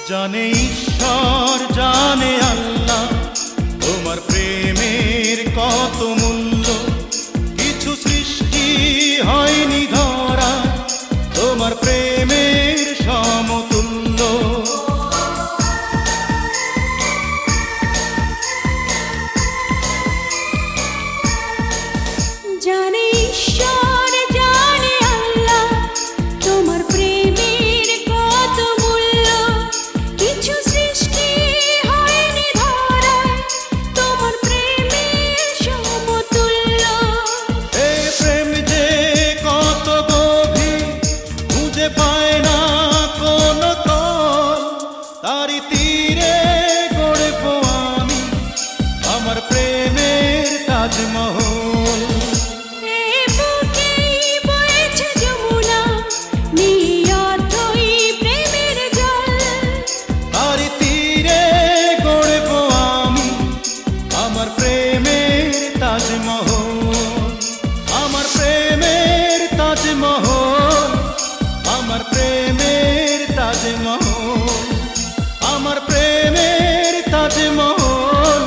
জানে ঈশ্বর জানে আল্লাহ তোমার প্রেমের কত মূল্য। কিছু সৃষ্টি হয়নি ধরা তোমার প্রেমের সমতুল্য। জানে ঈশ্বর জানে আল্লাহ তোমার প্রেমের কত মূল্য। কিছু সৃষ্টি হয়নি ধরা তোমার প্রেমের সমতুল্য। এই প্রেম যে কত গভীর খুঁজে পায় না কোনো তল, তারি তীরে গড়ব আমি আমার প্রেমের তাজমহল। আমার প্রেমের তাজমহল, আমার প্রেমের তাজমহল, আমার প্রেমের তাজমহল,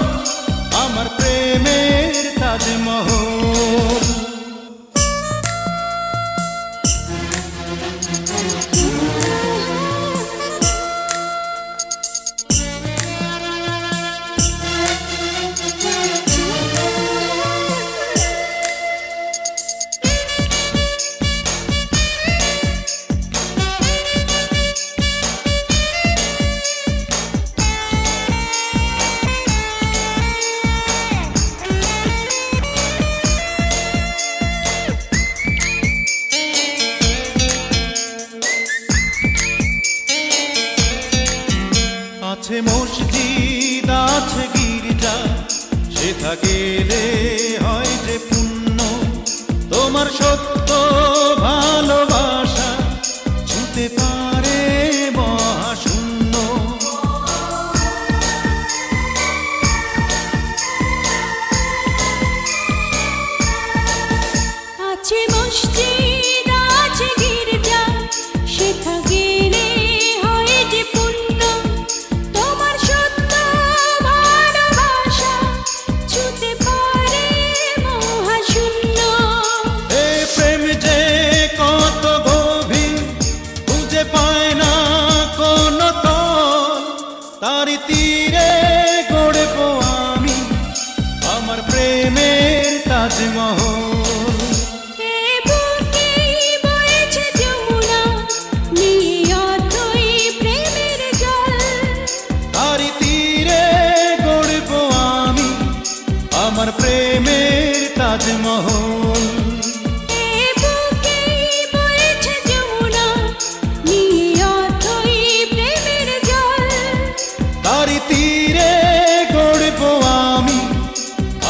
আমার প্রেমের তাজমহল। আছে মসজিদ আছে গির্জা, সেথা গেলে হয় যে পুণ্য। তোমার সত্য ভালোবাসা ছুঁতে পারে মহাশূন্য। আছে মসজিদ আছে গির্জা, সেথা গেলে হয় যে পুণ্য। তোমার সত্য ভালোবাসা ছুঁতে পারে মহাশূন্য। এই প্রেম যে কত গভীর খুঁজে পায় না কোনো তল, তারি তীরে গড়ব আমি আমার প্রেমের তাজমহল। আমার প্রেমের তাজমহল। তারি তীরে গড়ব আমি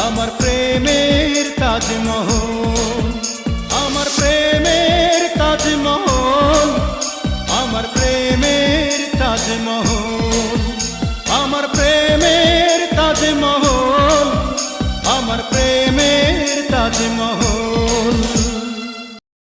আমার প্রেমের তাজমহল। আমার প্রেমের তাজমহল, আমার প্রেমের তাজমহল, আমার প্রেমের তাজমহল, আমার প্রেমের তাজমহল।